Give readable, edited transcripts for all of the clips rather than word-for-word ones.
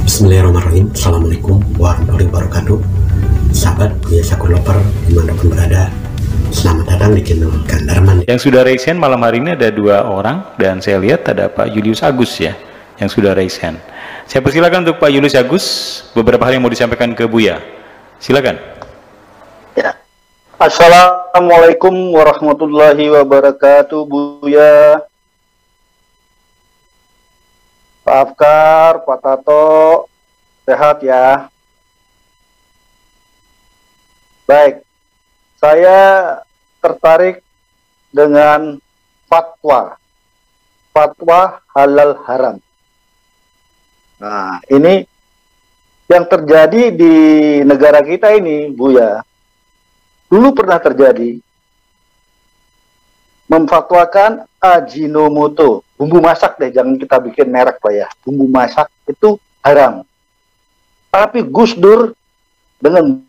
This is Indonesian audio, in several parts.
Bismillahirrahmanirrahim. Assalamualaikum warahmatullahi wabarakatuh. Sahabat Buya Sakur Lover dimanapun berada, selamat datang di channel Kang Darman. Yang sudah raise hand malam hari ini ada 2 orang, dan saya lihat ada Pak Julius Agus ya yang sudah raise hand. Saya persilakan untuk Pak Julius Agus, beberapa hal yang mau disampaikan ke Buya. Silakan. Ya. Assalamualaikum warahmatullahi wabarakatuh, Buya. Pak Afkar, Pak Tato, sehat ya. Baik, saya tertarik dengan fatwa halal haram. Nah, ini yang terjadi di negara kita ini, Buya. Dulu pernah terjadi, memfatwakan Ajinomoto, bumbu masak deh, jangan kita bikin merek lah ya, bumbu masak itu haram. Tapi Gus Dur dengan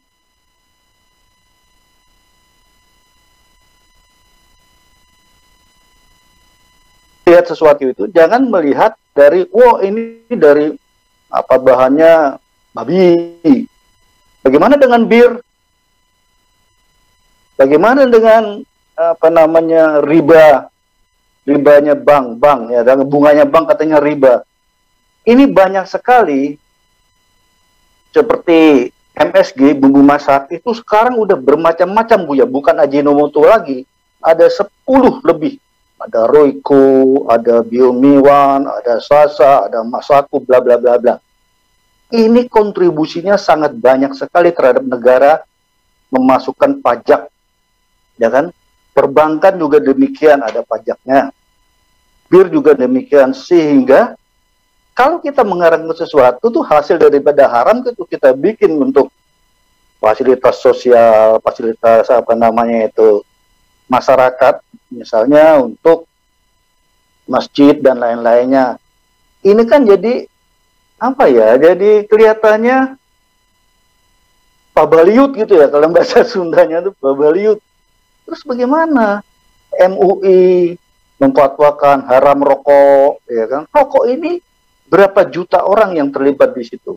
lihat sesuatu itu, jangan melihat dari, wah ini dari apa bahannya babi. Bagaimana dengan bir? Bagaimana dengan apa namanya ribanya bank ya, dan bunganya bank katanya riba. Ini banyak sekali seperti MSG bumbu masak itu sekarang udah bermacam-macam, Buya, bukan Ajinomoto lagi, ada 10 lebih. Ada Royco, ada Biomiwan, ada Sasa, ada Masaku, bla bla bla bla. Ini kontribusinya sangat banyak sekali terhadap negara, memasukkan pajak, ya kan? Perbankan juga demikian, ada pajaknya. Bir juga demikian, sehingga kalau kita mengarahkan sesuatu tuh hasil daripada haram itu kita bikin untuk fasilitas sosial, fasilitas apa namanya itu masyarakat, misalnya untuk masjid dan lain-lainnya. Ini kan jadi apa ya? Jadi kelihatannya pabaliut gitu ya, kalau bahasa Sundanya itu pabaliut. Terus bagaimana MUI memfatwakan haram rokok, ya kan? Rokok ini berapa juta orang yang terlibat di situ?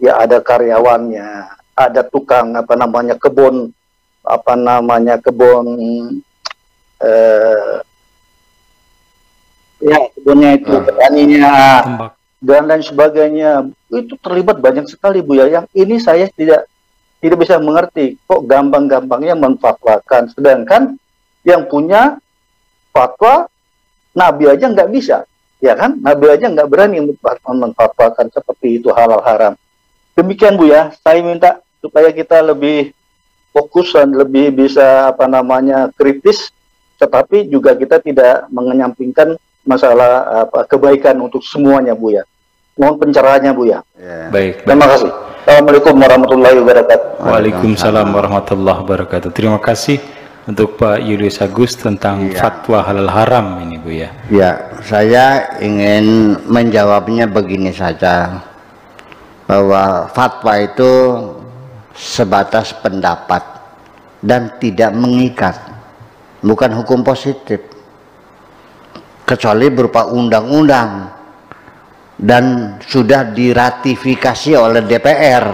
Ya ada karyawannya, ada tukang apa namanya kebun ya kebunnya itu, petaninya dan lain sebagainya. Itu terlibat banyak sekali, Bu ya. Yang ini saya tidak bisa mengerti, kok gampang-gampangnya memfatwakan, sedangkan yang punya fatwa Nabi aja nggak bisa, ya kan? Nabi aja nggak berani memfatwakan seperti itu halal haram. Demikian, Bu ya, saya minta supaya kita lebih fokus dan lebih bisa apa namanya kritis, tetapi juga kita tidak mengenyampingkan masalah kebaikan untuk semuanya, Bu ya. Mohon pencerahannya, Bu ya. Baik. Terima kasih. Assalamualaikum warahmatullahi wabarakatuh. Waalaikumsalam warahmatullahi wabarakatuh. Terima kasih untuk Pak Julius Agus tentang fatwa halal haram ini, Bu ya. Ya, saya ingin menjawabnya begini saja, bahwa fatwa itu sebatas pendapat dan tidak mengikat, bukan hukum positif, kecuali berupa undang-undang dan sudah diratifikasi oleh DPR,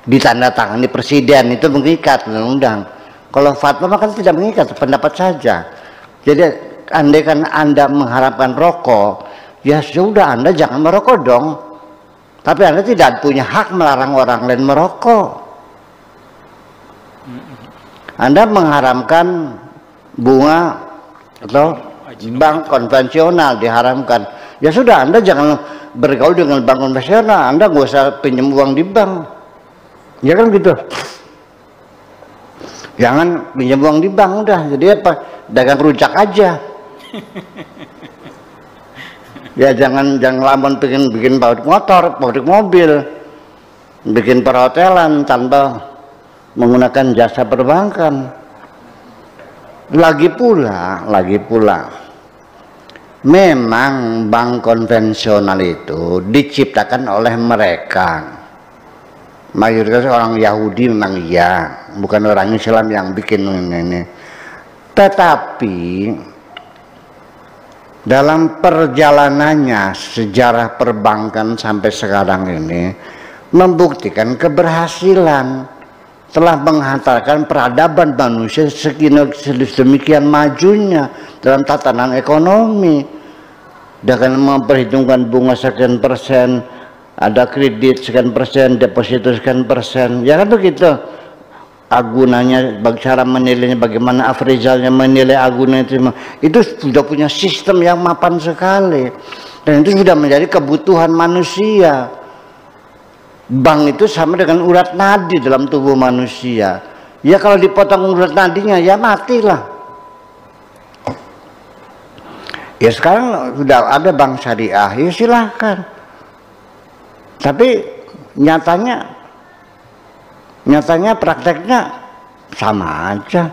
ditandatangani presiden, itu mengikat undang-undang. Kalau fatwa kan tidak mengikat, pendapat saja. Jadi andai kan Anda mengharapkan rokok, ya sudah, Anda jangan merokok dong. Tapi Anda tidak punya hak melarang orang lain merokok. Anda mengharamkan bunga atau bank konvensional diharamkan. Ya sudah, Anda jangan bergaul dengan bank konvensional. Anda nggak usah pinjam uang di bank. Ya kan gitu. Jangan pinjam uang di bank, udah. Jadi apa? Dagang rujak aja. Ya jangan lamun bikin pabrik motor, pabrik mobil, bikin perhotelan tanpa menggunakan jasa perbankan. Lagi pula, memang bank konvensional itu diciptakan oleh mereka. Mayoritas orang Yahudi memang iya, bukan orang Islam yang bikin ini. Tetapi dalam perjalanannya sejarah perbankan sampai sekarang ini membuktikan keberhasilan, telah menghantarkan peradaban manusia sedemikian majunya dalam tatanan ekonomi dengan memperhitungkan bunga sekian persen, ada kredit sekian persen, deposito sekian persen, ya kan begitu. Agunanya, cara menilainya bagaimana, Afrizalnya menilai Aguna itu sudah punya sistem yang mapan sekali, dan itu sudah menjadi kebutuhan manusia. Bank itu sama dengan urat nadi dalam tubuh manusia. Ya kalau dipotong urat nadinya ya matilah. Ya sekarang sudah ada bank syariah, ya silahkan. Tapi nyatanya prakteknya sama aja,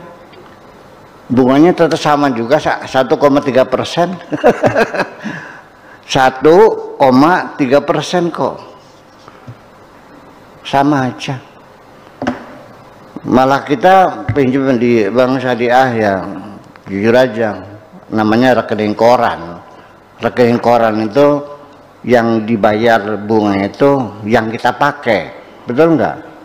bunganya tetap sama juga 1,3%. 1,3% kok, sama aja. Malah kita pinjam di bank syariah ya jujur aja, namanya rekening koran. Rekening koran itu yang dibayar bunga itu yang kita pakai, betul nggak?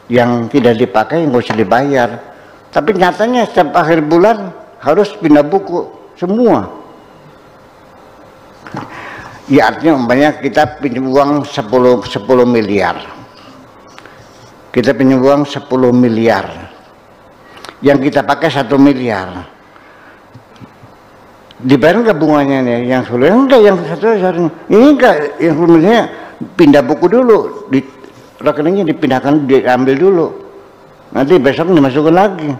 Yang tidak dipakai nggak usah dibayar. Tapi nyatanya setiap akhir bulan harus pindah buku semua. Ya artinya umpamanya kita pinjam uang 10 miliar. Kita pinjam uang 10 miliar. Yang kita pakai 1 miliar. Dibayar nggak bunganya nih? Yang 10 enggak, yang 1 ini enggak, yang 10 miliar pindah buku dulu, di rekeningnya dipindahkan, diambil dulu, nanti besok dimasukkan lagi.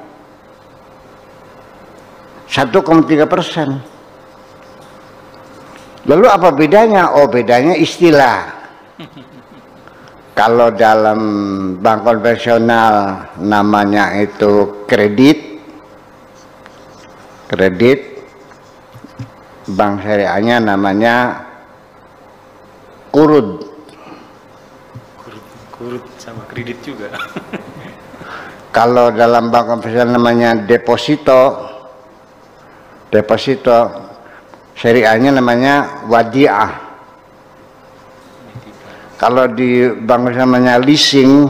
1,3%. Lalu apa bedanya? Oh, bedanya istilah. Kalau dalam bank konvensional namanya itu kredit, bank syariahnya namanya kurud. Kurud sama kredit juga. Kalau dalam bank konvensional namanya deposito, syariahnya namanya wadiah. Kalau di bank namanya leasing,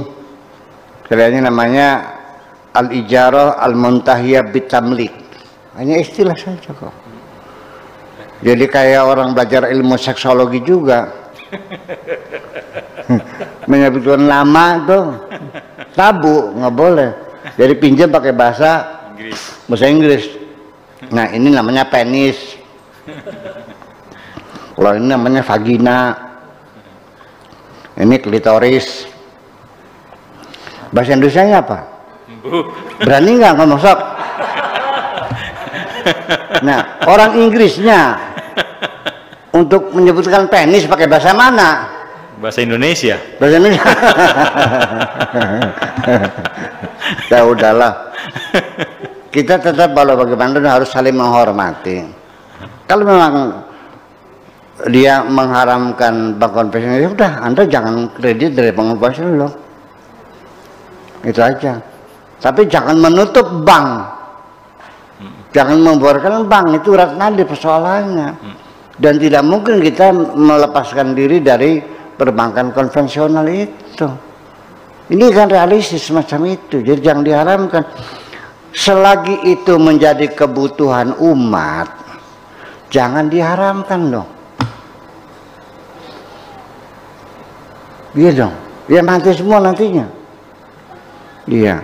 syariahnya namanya al-ijarah al-muntahiyah bitamlik. Hanya istilah saja kok. Jadi kayak orang belajar ilmu seksologi juga. Menyebutkan nama tuh tabu, nggak boleh. Jadi pinjam pakai bahasa Inggris. Nah ini namanya penis. Kalau ini namanya vagina. Ini klitoris. Bahasa Indonesianya apa? Berani nggak ngomong sok? Nah orang Inggrisnya untuk menyebutkan penis pakai bahasa mana? Bahasa Indonesia. Bahasa Indonesia. Ya udahlah. Kita tetap kalau bagaimana harus saling menghormati. Kalau memang dia mengharamkan bank konvensional, ya udah, Anda jangan kredit dari bank konvensional. Itu aja. Tapi jangan menutup bank. Jangan membiarkan bank, itu urat nadi persoalannya. Dan tidak mungkin kita melepaskan diri dari perbankan konvensional itu. Ini kan realistis semacam itu. Jadi jangan diharamkan. Selagi itu menjadi kebutuhan umat, jangan diharamkan dong. Iya dong. Ya mati semua nantinya. Iya.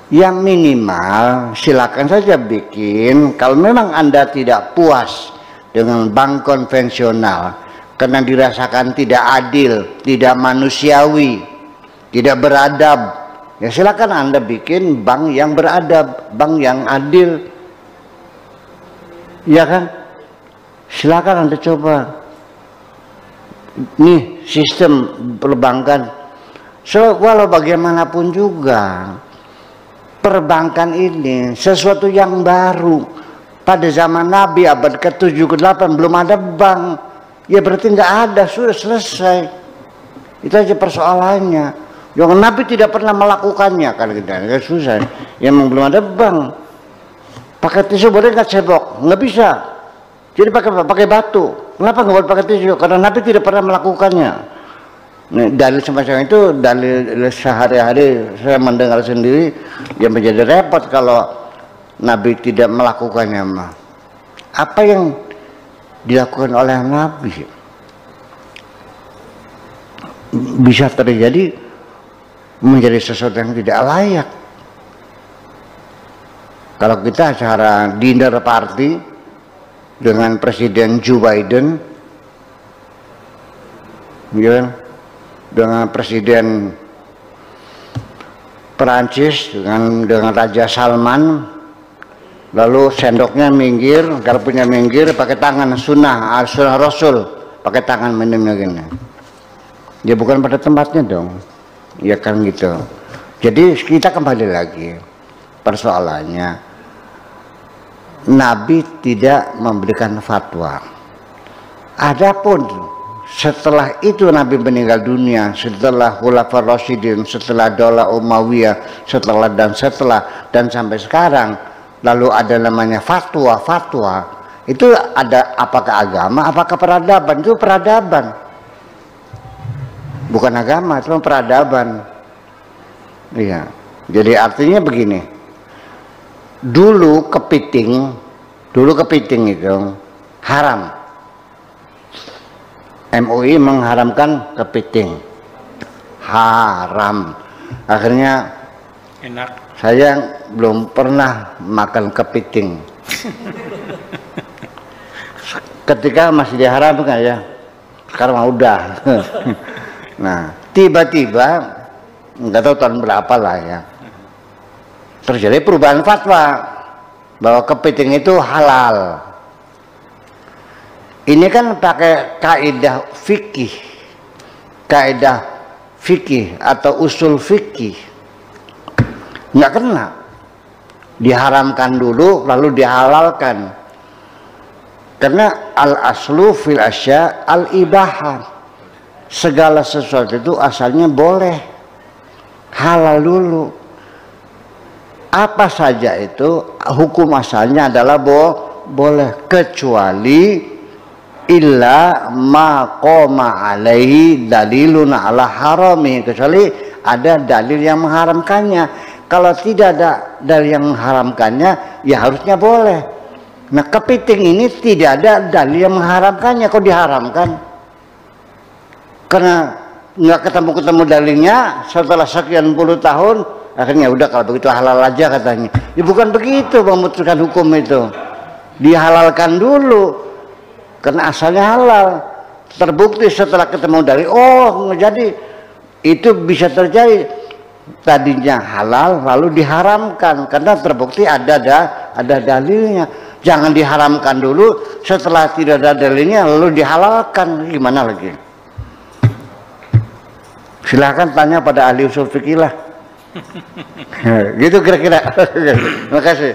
Yang minimal silakan saja bikin. Kalau memang Anda tidak puas dengan bank konvensional karena dirasakan tidak adil, tidak manusiawi, tidak beradab, ya silakan Anda bikin bank yang beradab, bank yang adil, ya kan? Silakan Anda coba. Nih sistem perbankan. So walau bagaimanapun juga perbankan ini sesuatu yang baru. Pada zaman Nabi abad ke-7 ke-8 belum ada bank. Ya berarti nggak ada, sudah selesai. Itu aja persoalannya. Yang Nabi tidak pernah melakukannya kan kita, susah. Ya memang belum ada bank. Pakai tisu boleh nggak cebok? Nggak bisa. Jadi pakai batu. Kenapa nggak boleh pakai tisu? Karena Nabi tidak pernah melakukannya. Nih, dalil semacam itu dalil sehari-hari saya mendengar sendiri, yang menjadi repot kalau Nabi tidak melakukannya. Apa yang dilakukan oleh Nabi bisa terjadi menjadi sesuatu yang tidak layak. Kalau kita acara dinner party dengan Presiden Joe Biden, ya, dengan Presiden Perancis, dengan Raja Salman, lalu sendoknya minggir, garpunya minggir, pakai tangan sunnah Rasul, pakai tangan minumnya gini. Ya bukan pada tempatnya dong, ya kan gitu. Jadi kita kembali lagi, persoalannya Nabi tidak memberikan fatwa. Adapun setelah itu Nabi meninggal dunia, setelah Khulafaur Rasyidin, setelah Daulah Umayyah, setelah dan sampai sekarang, lalu ada namanya fatwa. Itu ada apakah agama, apakah peradaban? Itu peradaban. Bukan agama, itu peradaban. Iya. Jadi artinya begini. Dulu kepiting itu haram. MUI mengharamkan kepiting, haram. Akhirnya enak. Saya belum pernah makan kepiting. Ketika masih diharamkan ya, sekarang udah. Nah, tiba-tiba nggak tahu tahun berapa lah ya, terjadi perubahan fatwa bahwa kepiting itu halal. Ini kan pakai kaidah fikih atau usul fikih, nggak kena. Diharamkan dulu lalu dihalalkan, karena al aslu fil asya al ibahah. Segala sesuatu itu asalnya boleh, halal dulu. Apa saja itu hukum asalnya adalah boleh, kecuali illa ma qoma alaihi dalilun ala harami, kecuali ada dalil yang mengharamkannya. Kalau tidak ada dalil yang mengharamkannya, ya harusnya boleh. Nah, kepiting ini tidak ada dalil yang mengharamkannya, kok diharamkan? Karena nggak ketemu dalilnya, setelah sekian puluh tahun akhirnya udah kalau begitu halal aja katanya. Ya bukan begitu memutuskan hukum itu, dihalalkan dulu karena asalnya halal. Terbukti setelah ketemu dalil, oh jadi itu bisa terjadi, tadinya halal lalu diharamkan karena terbukti ada dalilnya. Jangan diharamkan dulu, setelah tidak ada dalilnya lalu dihalalkan, gimana lagi? Silahkan tanya pada ahli usul fikih lah. Gitu kira-kira. Terima kasih.